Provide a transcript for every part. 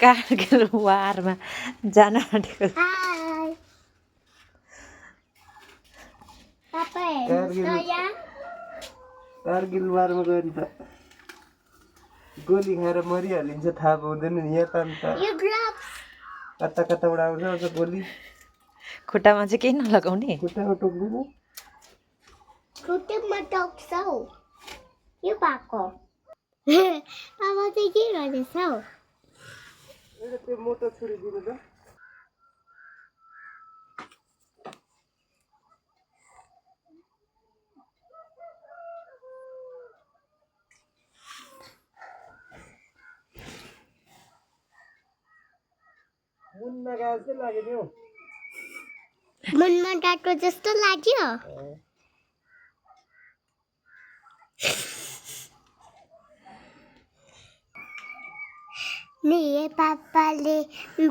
कारगिल वारमा जान आँटेको कारगिल वारमा गयो नि त गोली खाएर मरिहालिन्छ थाहा पाउँदैन नि यहाँ त अन्त कता कताबाट आउँछ गोली खुट्टामा चाहिँ केही नलगाउने खुट्टामा टोक्दैन खुट्टामा टोक्छ यो पाको आमा चाहिँ के गर्दैछ एउटा त्यो मोटो छुरी दिनु त मुनमा गए जस्तो लाग्यो नि हौ मुनमा गएको जस्तो लाग्यो मेरे पापाले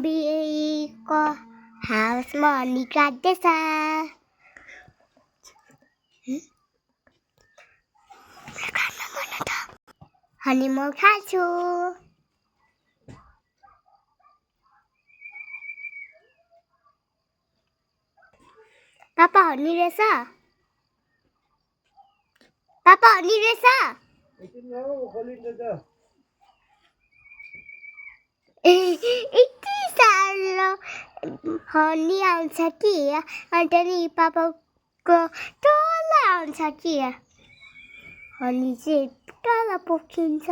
बिहेको हाउसमा हनी काट्दैछ हनी म खान्छु पापा हनी रहेछ पापा हनी रहेछ एकछिन आऊ खोलिन्छ त यति साह्रो हनी आउँछ कि अन्त नि पापाको तल आउँछ कि हनी चाहिँ तल पोखिन्छ